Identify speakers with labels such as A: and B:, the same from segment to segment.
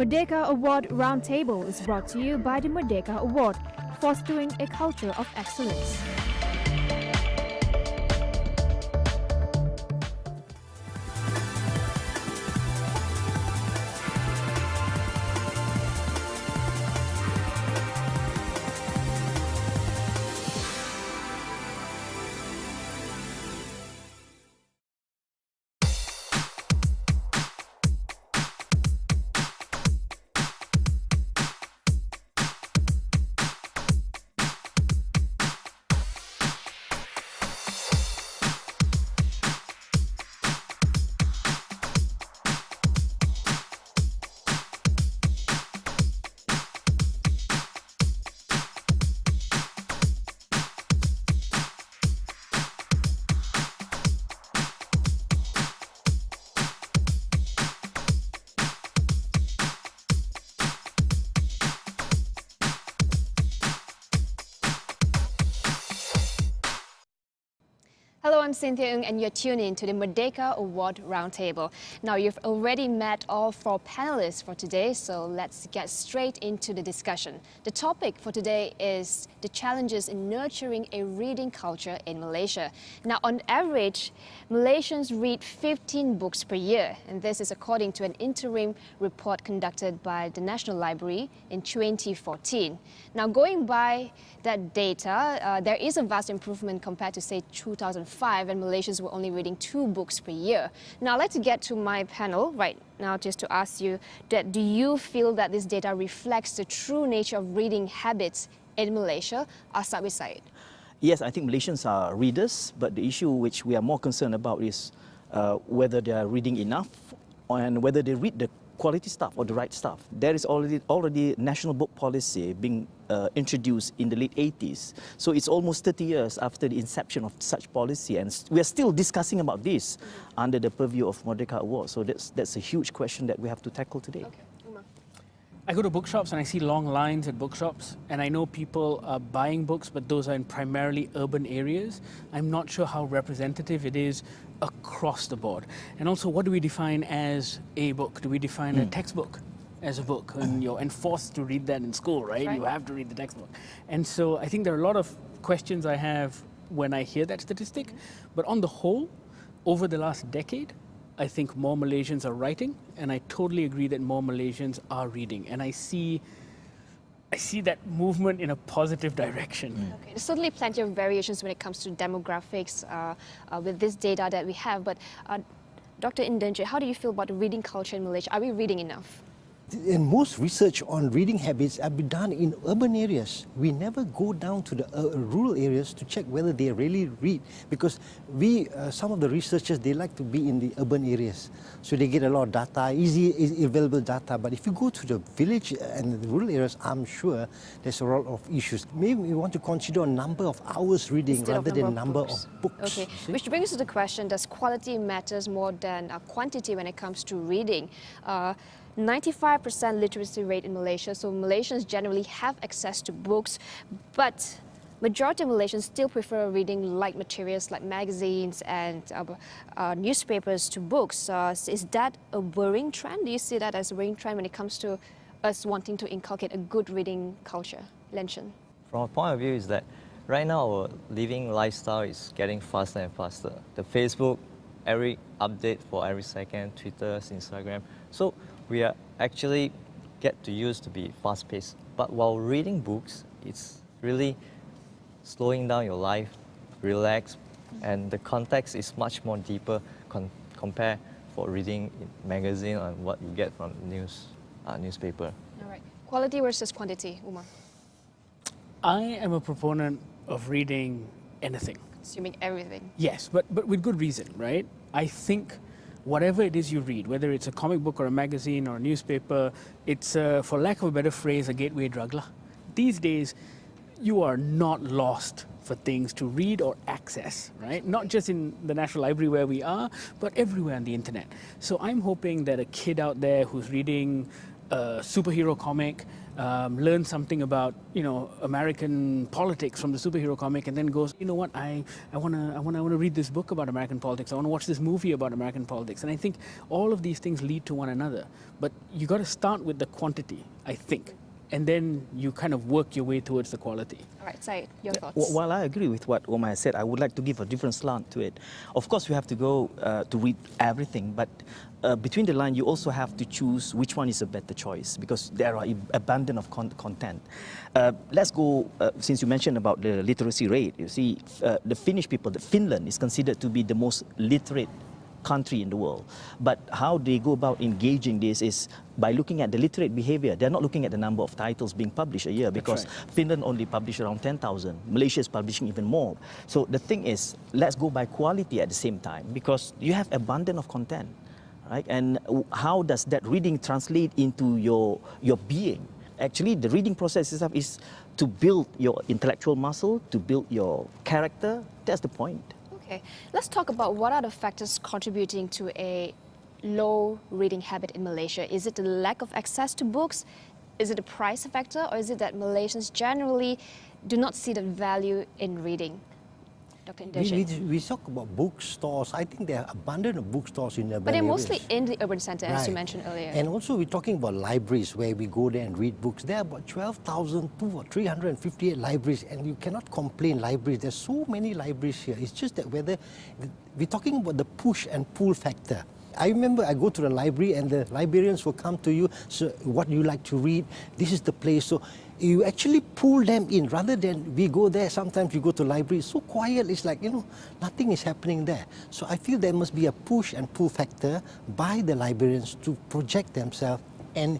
A: Merdeka Award Roundtable is brought to you by the Merdeka Award, fostering a culture of excellence.
B: Hello, I'm Cynthia Ng and you're tuned in to the Merdeka Award Roundtable. Now, you've already met all four panelists for today, so let's get straight into the discussion. The topic for today is the challenges in nurturing a reading culture in Malaysia. Now, on average, Malaysians read 15 books per year, and this is according to an interim report conducted by the National Library in 2014. Now, going by that data, there is a vast improvement compared to, say, 2005, when Malaysians were only reading 2 books per year. Now, I'd like to get to my panel right now just to ask you, that do you feel that this data reflects the true nature of reading habits in Malaysia? I'll start with Syed.
C: Yes, I think Malaysians are readers, but the issue which we are more concerned about is whether they are reading enough and whether they read the quality stuff or the right stuff. There is already national book policy being introduced in the late 80s. So it's almost 30 years after the inception of such policy, and we are still discussing about this under the purview of Merdeka Award. So that's a huge question that we have to tackle today.
B: Okay.
D: I go to bookshops and I see long lines at bookshops, and I know people are buying books, but those are in primarily urban areas. I'm not sure how representative it is across the board. And also, what do we define as a book? Do we define a textbook as a book? And you're enforced to read that in school, right? You have to read the textbook. And so I think there are a lot of questions I have when I hear that statistic. But on the whole, over the last decade, I think more Malaysians are writing, and I totally agree that more Malaysians are reading. And I see that movement in a positive direction.
B: Okay. There's certainly plenty of variations when it comes to demographics with this data that we have. But Dr. Inderjit, how do you feel about the reading culture in Malaysia? Are we reading enough?
E: And most research on reading habits have been done in urban areas. We never go down to the rural areas to check whether they really read, because some of the researchers, they like to be in the urban areas. So they get a lot of data, easy available data. But if you go to the village and the rural areas, I'm sure there's a lot of issues. Maybe we want to consider a number of hours reading
B: instead
E: rather than
B: number
E: of books.
B: Okay, which brings us to the question, does quality matters more than quantity when it comes to reading? 95% literacy rate in Malaysia, so Malaysians generally have access to books, but majority of Malaysians still prefer reading light materials like magazines and newspapers to books. Is that a worrying trend? Do you see that as a worrying trend when it comes to us wanting to inculcate a good reading culture? Shen.
F: From a point of view is that right now our living lifestyle is getting faster and faster. The Facebook, every update for every second, Twitter, Instagram. So we are actually get to use to be fast-paced. But while reading books, it's really slowing down your life, relax, and the context is much more deeper compared for reading magazine and what you get from newspaper.
B: All right. Quality versus quantity, Umar.
D: I am a proponent of reading anything.
B: Assuming everything.
D: Yes, but with good reason, right? I think whatever it is you read, whether it's a comic book or a magazine or a newspaper, it's, for lack of a better phrase, a gateway drug. These days, you are not lost for things to read or access, right? Not just in the National Library where we are, but everywhere on the internet. So I'm hoping that a kid out there who's reading superhero comic, learns something about American politics from the superhero comic, and then goes, you know what, I want to read this book about American politics. I want to watch this movie about American politics. And I think all of these things lead to one another. But you got to start with the quantity, I think, and then you kind of work your way towards the quality.
B: All right, Syed, your thoughts?
C: While I agree with what Omar said, I would like to give a different slant to it. Of course, we have to go to read everything, but between the line, you also have to choose which one is a better choice, because there are abundant of content. Let's go, since you mentioned about the literacy rate, you see, the Finnish people, Finland is considered to be the most literate country in the world. But how they go about engaging this is by looking at the literate behavior. They're not looking at the number of titles being published a year, because Finland only published around 10,000. Malaysia is publishing even more. So the thing is, let's go by quality at the same time, because you have abundance of content, right? And how does that reading translate into your being? Actually, the reading process itself is to build your intellectual muscle, to build your character. That's the point.
B: Okay, let's talk about what are the factors contributing to a low reading habit in Malaysia. Is it the lack of access to books? Is it a price factor? Or is it that Malaysians generally do not see the value in reading? Dr. Inderjit.
E: We talk about bookstores. I think there are abundant of bookstores in urban
B: But they're
E: areas.
B: mostly in the urban centre, as you mentioned earlier.
E: And also we're talking about libraries where we go there and read books. There are about 12,358 libraries, and you cannot complain libraries. There's so many libraries here. It's just that whether we're talking about the push and pull factor. I remember I go to the library and the librarians will come to you, so what you like to read, this is the place. So you actually pull them in rather than we go there. Sometimes you go to library, so quiet, it's like, nothing is happening there. So I feel there must be a push and pull factor by the librarians to project themselves and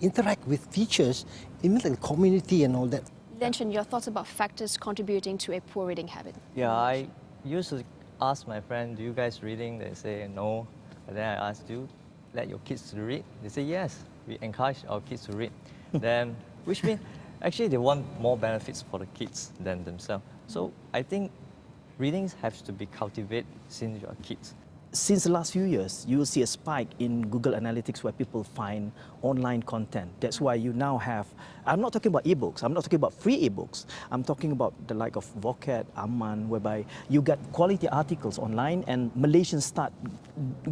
E: interact with teachers in the community and all that.
B: Lian, your thoughts about factors contributing to a poor reading habit?
F: Yeah, I used to ask my friend, do you guys reading? They say no. And then I asked, do you let your kids to read? They say yes, we encourage our kids to read. Then, which means actually they want more benefits for the kids than themselves. So I think reading has to be cultivated since you are kids.
C: Since the last few years, you will see a spike in Google Analytics where people find online content. That's why you now have, I'm not talking about ebooks, I'm not talking about free ebooks, I'm talking about the like of Vocat, Aman, whereby you get quality articles online and Malaysians start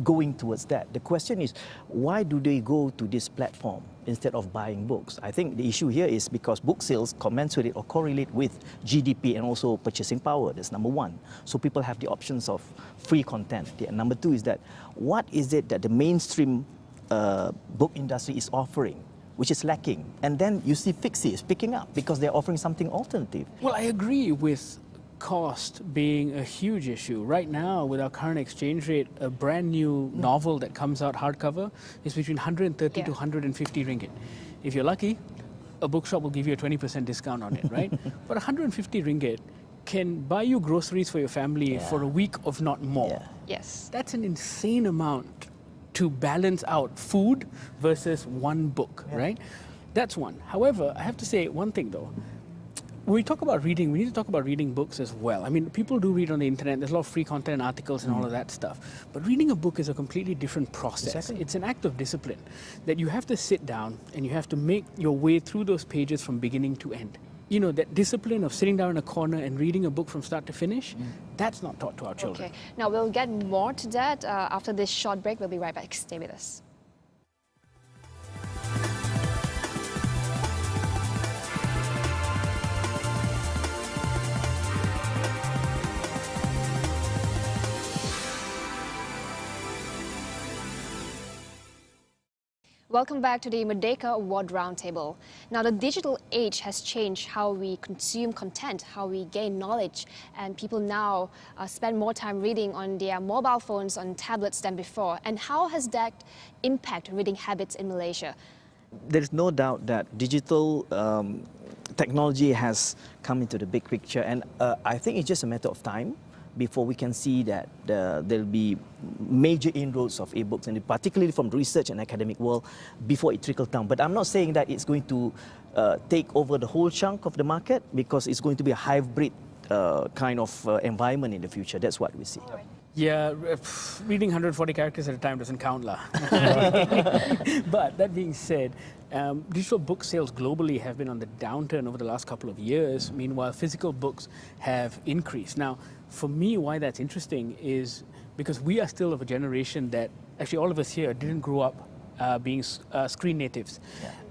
C: going towards that. The question is, why do they go to this platform instead of buying books? I think the issue here is because book sales commensurate or correlate with GDP and also purchasing power. That's number one. So people have the options of free content. And number two is that what is it that the mainstream book industry is offering, which is lacking? And then you see fixies picking up because they're offering something alternative.
D: Well, I agree with cost being a huge issue. Right now, with our current exchange rate, a brand new novel that comes out hardcover is between 130 to 150 ringgit. If you're lucky, a bookshop will give you a 20% discount on it, right? But 150 ringgit can buy you groceries for your family for a week, if not more.
B: Yes.
D: That's an insane amount to balance out food versus one book, right? That's one. However, I have to say one thing though. When we talk about reading, we need to talk about reading books as well. I mean, people do read on the internet. There's a lot of free content and articles and all of that stuff. But reading a book is a completely different process.
C: Exactly.
D: It's an act of discipline that you have to sit down and you have to make your way through those pages from beginning to end. You know, that discipline of sitting down in a corner and reading a book from start to finish, that's not taught to our children.
B: Okay, now we'll get more to that after this short break. We'll be right back. Stay with us. Welcome back to the Merdeka Award Roundtable. Now, the digital age has changed how we consume content, how we gain knowledge, and people now spend more time reading on their mobile phones, on tablets than before. And how has that impacted reading habits in Malaysia?
C: There is no doubt that digital technology has come into the big picture, and I think it's just a matter of time before we can see that there'll be major inroads of e-books, and particularly from the research and academic world, before it trickles down. But I'm not saying that it's going to take over the whole chunk of the market, because it's going to be a hybrid kind of environment in the future. That's what we see.
D: Yeah, reading 140 characters at a time doesn't count, lah. But that being said, digital book sales globally have been on the downturn over the last couple of years. Meanwhile, physical books have increased. Now, for me, why that's interesting is because we are still of a generation that, actually all of us here didn't grow up being screen natives.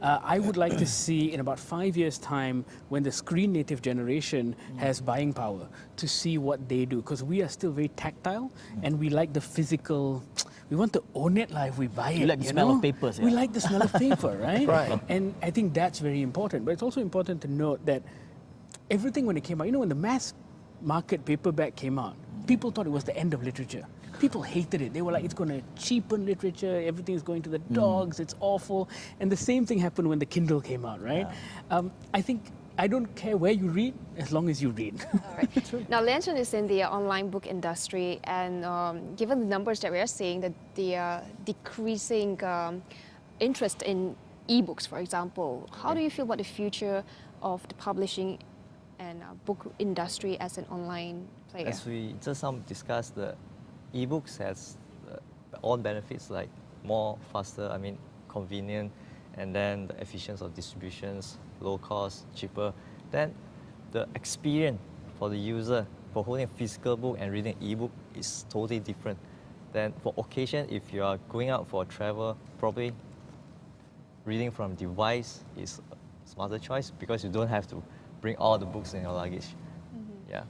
D: I would like to see in about 5 years' time, when the screen native generation has buying power, to see what they do, because we are still very tactile and we like the physical. We want to own it like we buy it.
C: You like the smell of papers.
D: We like the smell of paper, right?
E: Right.
D: And I think that's very important. But it's also important to note that everything when it came out, when the mass market paperback came out, people thought it was the end of literature. People hated it. They were like, it's going to cheapen literature, everything's going to the dogs, it's awful. And the same thing happened when the Kindle came out, right? I think I don't care where you read, as long as you read.
B: All right. Now, Lian is in the online book industry, and given the numbers that we are seeing, the decreasing interest in e-books, for example, how do you feel about the future of the publishing and book industry as an online player?
F: As we just discussed, the e-books has all benefits like more faster, convenient, and then the efficiency of distributions, low cost, cheaper. Then the experience for the user for holding a physical book and reading an e-book is totally different. Then for occasion, if you are going out for travel, probably reading from device is a smarter choice because you don't have to bring all the books in your luggage. Yeah.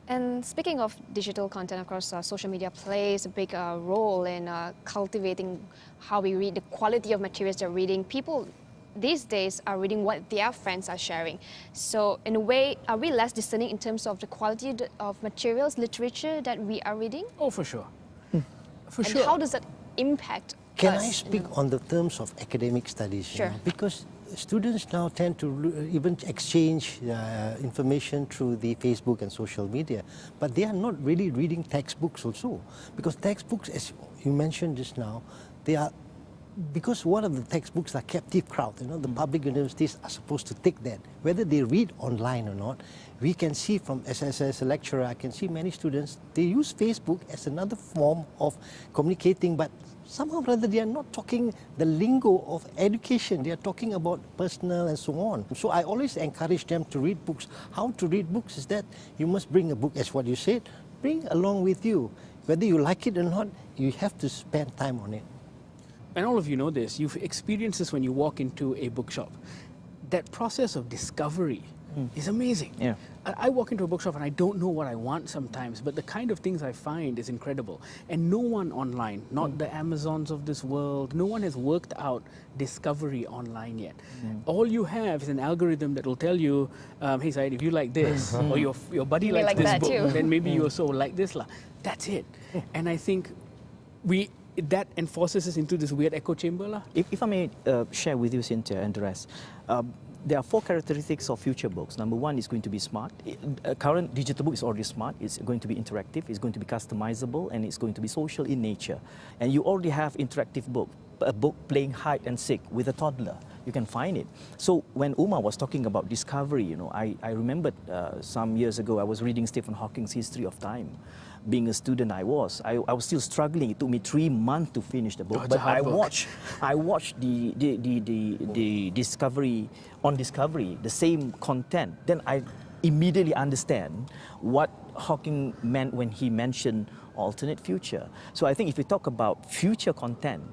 B: And speaking of digital content, of course, social media plays a big role in cultivating how we read, the quality of materials they're reading. People these days are reading what their friends are sharing. So in a way, are we less discerning in terms of the quality of materials, literature that we are reading?
D: Oh, for sure. For
B: and
D: sure.
B: how does that impact
E: Can
B: us?
E: I speak on the terms of academic studies?
B: Sure.
E: Because students now tend to even exchange information through the Facebook and social media, but they are not really reading textbooks also. Because textbooks, as you mentioned just now, they are, because one of the textbooks are captive crowd, the public universities are supposed to take that. Whether they read online or not, we can see from, as a lecturer, I can see many students, they use Facebook as another form of communicating, but somehow or other they are not talking the lingo of education, they are talking about personal and so on. So I always encourage them to read books. How to read books is that you must bring a book, as what you said, bring along with you. Whether you like it or not, you have to spend time on it.
D: And all of you know this, you've experienced this when you walk into a bookshop. That process of discovery is amazing.
C: Yeah.
D: I walk into a bookshop and I don't know what I want sometimes, but the kind of things I find is incredible. And no one online, not the Amazons of this world, no one has worked out discovery online yet. All you have is an algorithm that will tell you, hey Syed, if you like this, or your buddy
B: You may
D: likes
B: like
D: this
B: that
D: book,
B: too.
D: then maybe you also like this. That's it. And I think that enforces us into this weird echo chamber.
C: If I may share with you, Cynthia and the rest, there are 4 characteristics of future books. Number 1 is going to be smart. Current digital book is already smart. It's going to be interactive. It's going to be customizable, and it's going to be social in nature. And you already have interactive book, a book playing hide and seek with a toddler. You can find it. So when Umar was talking about discovery, I remembered some years ago I was reading Stephen Hawking's History of Time. Being a student, I was still struggling. It took me 3 months to finish the book.
D: But
C: I watched the Discovery, the same content. Then I immediately understand what Hawking meant when he mentioned alternate future. So I think if we talk about future content,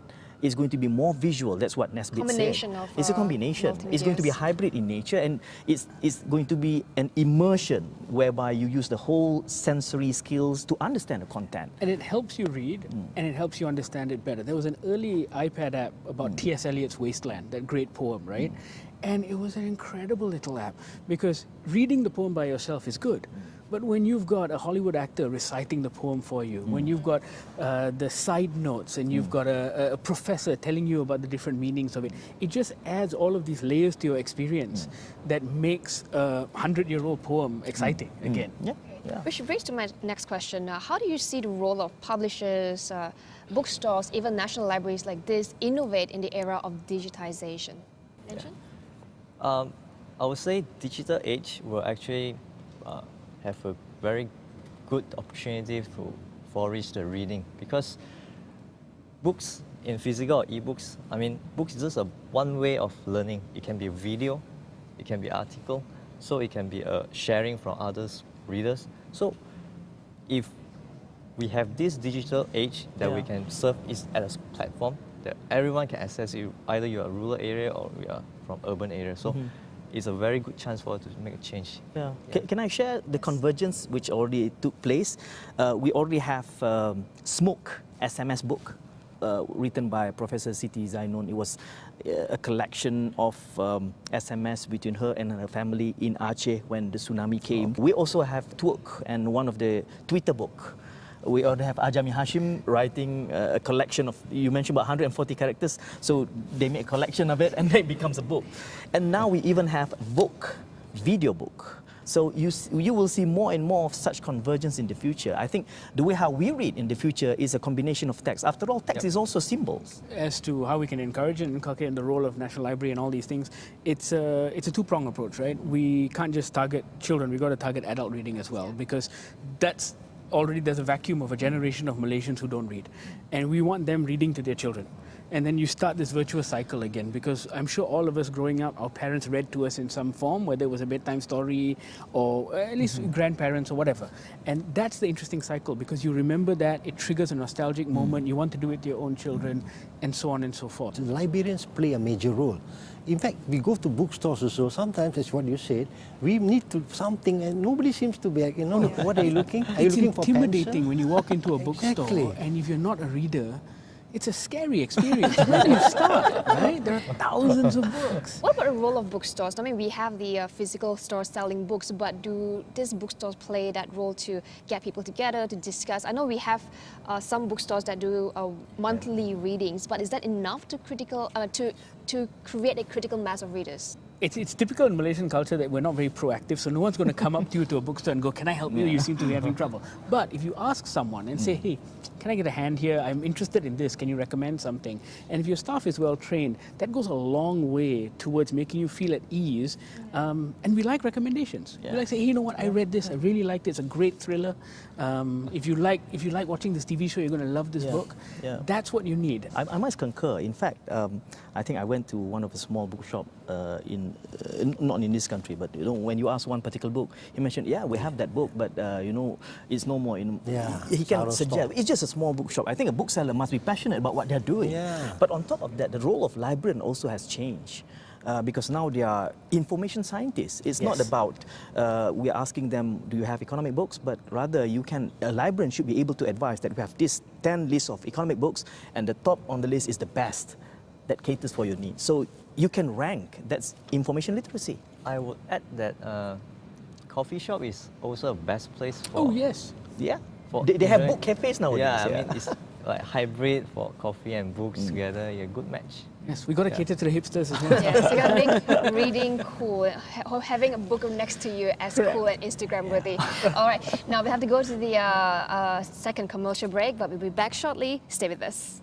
C: it's going to be more visual. That's what Nesbitt
B: Combination
C: said.
B: of,
C: it's a combination. It's going to be a
B: multimedias.
C: hybrid in nature, and it's going to be an immersion whereby you use the whole sensory skills to understand the content.
D: And it helps you read, and it helps you understand it better. There was an early iPad app about T.S. Eliot's Wasteland, that great poem, right? And it was an incredible little app, because reading the poem by yourself is good. But when you've got a Hollywood actor reciting the poem for you, when you've got the side notes and you've got a professor telling you about the different meanings of it, it just adds all of these layers to your experience that makes a 100-year-old poem exciting again.
C: Yeah. Yeah.
B: Which brings to my next question. How do you see the role of publishers, bookstores, even national libraries like this innovate in the era of digitization?
F: I would say digital age will actually have a very good opportunity flourish the reading, because books in physical or e-books, I mean, books is just one way of learning. It can be a video, it can be article, so it can be a sharing from others readers. So if we have this digital age that we can serve is as a platform that everyone can access it, either you're a rural area or we are from urban area. So it's a very good chance for us to make a change.
C: Yeah. Can I share the convergence which already took place? We already have Smoke SMS book written by Professor Siti Zainon. It was a collection of SMS between her and her family in Aceh when the tsunami came. We also have Twerk and one of the Twitter book. We also have Ajami Hashim writing a collection of, you mentioned about 140 characters, so they make a collection of it and then it becomes a book. And now we even have book, video book. So you will see more and more of such convergence in the future. I think the way how we read in the future is a combination of text. After all, text is also symbols.
D: As to how we can encourage and inculcate the role of National Library and all these things, it's a two-pronged approach, right? We can't just target children, we've got to target adult reading as well, because that's already there's a vacuum of a generation of Malaysians who don't read. And we want them reading to their children. And then you start this virtuous cycle again, because I'm sure all of us growing up, our parents read to us in some form, whether it was a bedtime story or at least grandparents or whatever. And that's the interesting cycle, because you remember that, it triggers a nostalgic moment, you want to do it to your own children, and so on and so forth.
E: The librarians play a major role. In fact, we go to bookstores also, sometimes, as what you said, we need to something and nobody seems to be, what are you looking? Are you looking for pencil?
D: It's intimidating when you walk into a bookstore and if you're not a reader, it's a scary experience. Where do you start, right? There are thousands of books.
B: What about the role of bookstores? I mean, we have the physical stores selling books, but do these bookstores play that role to get people together, to discuss? I know we have some bookstores that do monthly readings, but is that enough to create a critical mass of readers?
D: It's typical in Malaysian culture that we're not very proactive, so no one's going to come up to you to a bookstore and go, can I help you? You seem to be having trouble. But if you ask someone and say, hey, can I get a hand here? I'm interested in this. Can you recommend something? And if your staff is well trained, that goes a long way towards making you feel at ease. And we like recommendations. We like say, hey, you know what? I read this. I really liked it. It's a great thriller. If you like watching this TV show, you're going to love this book. That's what you need.
C: I must concur. In fact, I think I went to one of the small bookshop not in this country, but when you ask one particular book, he mentioned, we have that book, but it's no more. He can suggest it's just a small bookshop. I think a bookseller must be passionate about what they're doing. But on top of that, the role of librarian also has changed. Because now they are information scientists. It's not about we are asking them, do you have economic books? But rather, a librarian should be able to advise that we have this 10 lists of economic books, and the top on the list is the best that caters for your needs. So you can rank. That's information literacy.
F: I would add that coffee shop is also a best place for...
D: Oh, yes.
C: Yeah. They have book cafes nowadays.
F: Yeah, I mean, it's like hybrid for coffee and books together. A good match.
D: Yes, we got to cater to the hipsters as well.
B: Yes, you got to make reading cool, having a book next to you as cool and Instagram worthy. All right, now we have to go to the second commercial break, but we'll be back shortly. Stay with us.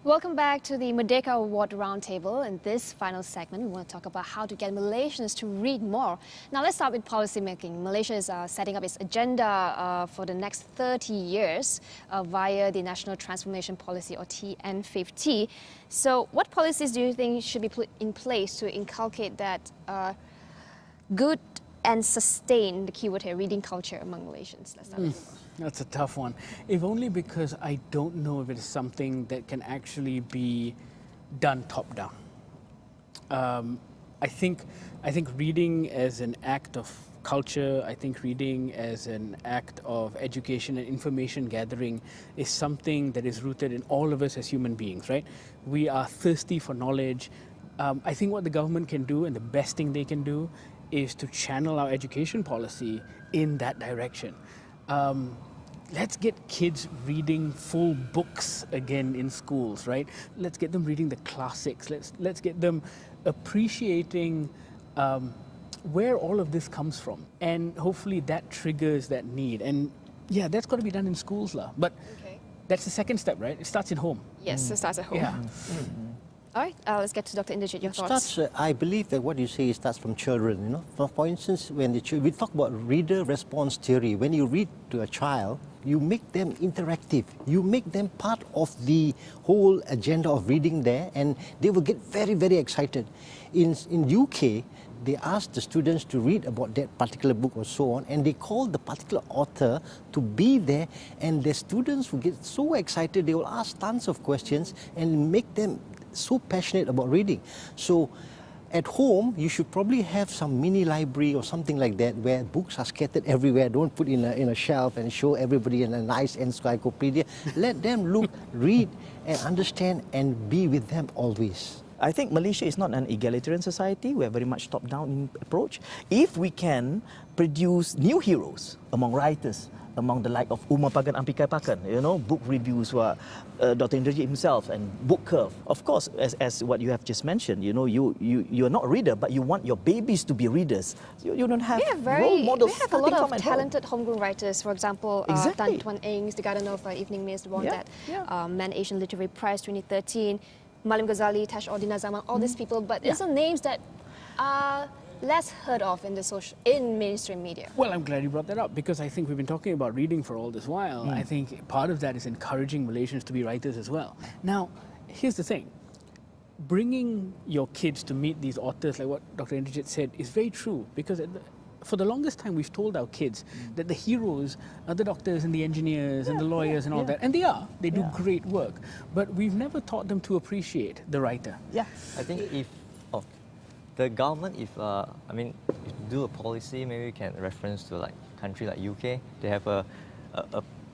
B: Welcome back to the Merdeka Award Roundtable. In this final segment, we want to talk about how to get Malaysians to read more. Now, let's start with policy making. Malaysia is setting up its agenda for the next 30 years via the National Transformation Policy, or TN50. So, what policies do you think should be put in place to inculcate that good and sustain, the keyword here, reading culture among Malaysians? Let's start with you.
D: That's a tough one. If only because I don't know if it is something that can actually be done top down. I think reading as an act of culture, I think reading as an act of education and information gathering is something that is rooted in all of us as human beings, right? We are thirsty for knowledge. I think what the government can do, and the best thing they can do, is to channel our education policy in that direction. Let's get kids reading full books again in schools, right? Let's get them reading the classics. Let's get them appreciating where all of this comes from, and hopefully that triggers that need. And yeah, that's got to be done in schools, lah. But That's the second step, right? It starts in home.
B: Yes, it starts at home.
D: Yeah.
B: All right, let's get to Dr. Inderjit, your thoughts.
E: I believe that what you say starts from children. You know, for instance, when we talk about reader response theory, when you read to a child, you make them interactive. You make them part of the whole agenda of reading there, and they will get very, very excited. In UK, they ask the students to read about that particular book or so on, and they call the particular author to be there, and the students will get so excited, they will ask tons of questions and make them so passionate about reading. So at home, you should probably have some mini library or something like that where books are scattered everywhere. Don't put in a shelf and show everybody in a nice encyclopedia. Let them look, read and understand and be with them always.
C: I think Malaysia is not an egalitarian society. We are very much top-down in approach. If we can produce new heroes among writers, among the like of Umapagan, Ampikaipakan, you know, book reviews were Dr. Inderjit himself and Bookurve. Of course, as what you have just mentioned, you know, you're not a reader, but you want your babies to be readers. You don't have role models.
B: We have a lot of talented homegrown writers. For example, Tan Tuan Ng's The Garden of Evening Mist won that Man Asian Literary Prize 2013. Malim Ghazali, Tash Ordina Zaman, all these people, but these are names that are less heard of in mainstream media.
D: Well, I'm glad you brought that up, because I think we've been talking about reading for all this while. I think part of that is encouraging Malaysians to be writers as well. Now, here's the thing. Bringing your kids to meet these authors, like what Dr. Inderjit said, is very true, because for the longest time we've told our kids that the heroes are the doctors and the engineers and the lawyers and all that, and they do great work, but we've never taught them to appreciate the writer.
C: Yeah,
F: I think if the government, if you do a policy, maybe we can reference to like country like UK. They have a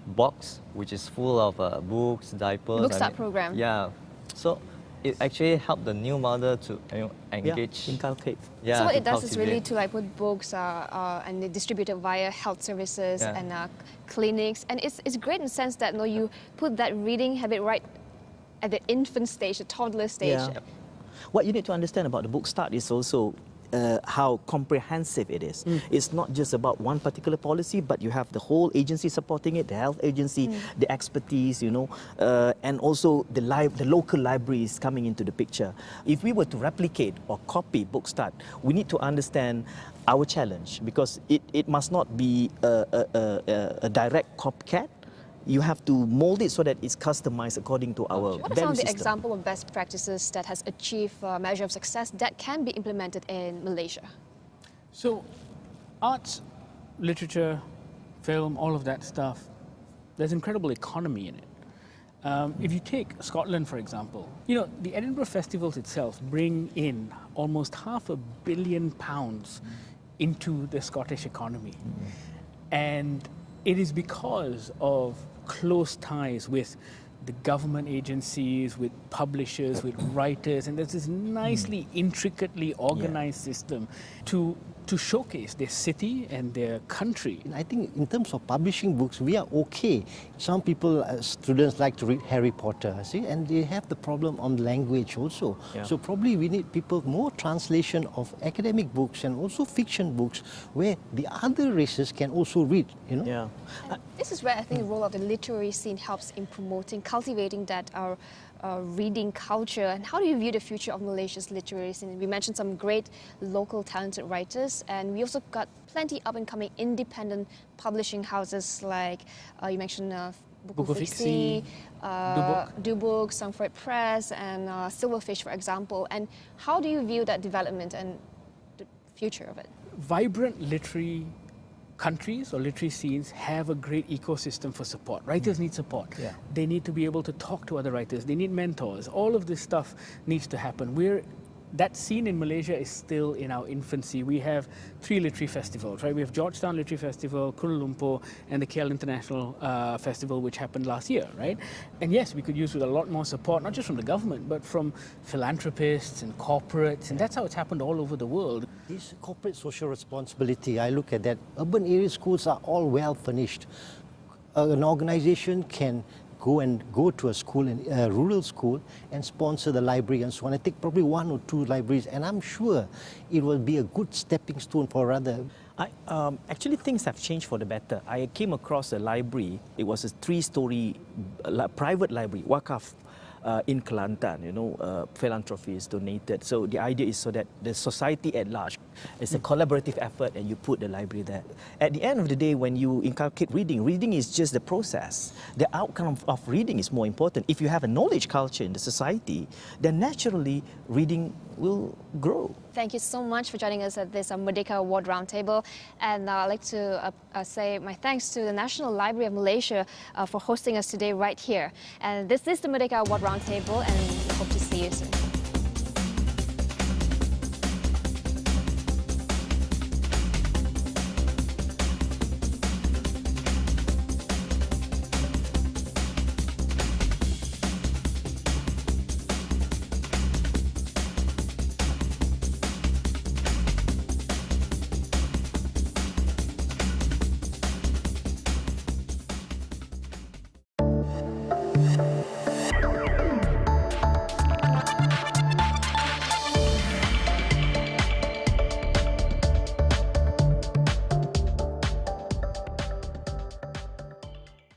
F: box which is full of books, diapers.
B: Bookstart program.
F: Yeah, so it actually helped the new mother to engage.
C: Inculcate.
F: Yeah,
B: so what it does is really to like put books and they distribute it via health services and clinics, and it's great in the sense that you put that reading habit right at the infant stage, the toddler stage.
C: Yeah. What you need to understand about the Book Start is also how comprehensive it is. It's not just about one particular policy, but you have the whole agency supporting it, the health agency, the expertise, you know, and also the local libraries coming into the picture. If we were to replicate or copy Book Start, we need to understand our challenge, because it must not be a direct copycat. You have to mold it so that it's customized according to our
B: What are some of the examples of best practices that has achieved a measure of success that can be implemented in Malaysia?
D: So, arts, literature, film, all of that stuff, there's incredible economy in it. If you take Scotland, for example, you know, the Edinburgh festivals itself bring in almost £500 million into the Scottish economy. And it is because of close ties with the government agencies, with publishers, with writers, and there's this nicely, intricately organized system to showcase their city and their country.
E: I think in terms of publishing books, we are okay. Some people, students like to read Harry Potter, see, and they have the problem on language also.
C: Yeah.
E: So probably we need people more translation of academic books and also fiction books where the other races can also read, you know.
C: Yeah.
B: This is where I think the role of the literary scene helps in promoting, cultivating that our reading culture. And how do you view the future of Malaysia's literary scene? We mentioned some great local talented writers, and we also got plenty up-and-coming independent publishing houses like you mentioned Buku Fiksi, Dubook, Sangfroid Press, and Silverfish, for example. And how do you view that development and the future of it?
D: Vibrant literary countries or literary scenes have a great ecosystem for support. Writers need support.
C: Yeah.
D: They need to be able to talk to other writers. They need mentors. All of this stuff needs to happen. That scene in Malaysia is still in our infancy. We have 3 literary festivals, right? We have Georgetown Literary Festival, Kuala Lumpur, and the KL International Festival, which happened last year, right? And yes, we could use with a lot more support, not just from the government, but from philanthropists and corporates, and that's how it's happened all over the world.
E: This corporate social responsibility, I look at that. Urban area schools are all well furnished. An organization can go to a school, a rural school, and sponsor the library and so on. I think probably 1 or 2 libraries, and I'm sure it will be a good stepping stone for other.
C: Actually, things have changed for the better. I came across a library. It was a 3-story private library, Wakaf, in Kelantan. Philanthropy is donated. So the idea is so that the society at large, it's a collaborative effort, and you put the library there. At the end of the day, when you inculcate reading, reading is just the process. The outcome of reading is more important. If you have a knowledge culture in the society, then naturally reading will grow.
B: Thank you so much for joining us at this Merdeka Award Roundtable. And I'd like to say my thanks to the National Library of Malaysia for hosting us today right here. And this is the Merdeka Award Roundtable, and we hope to see you soon.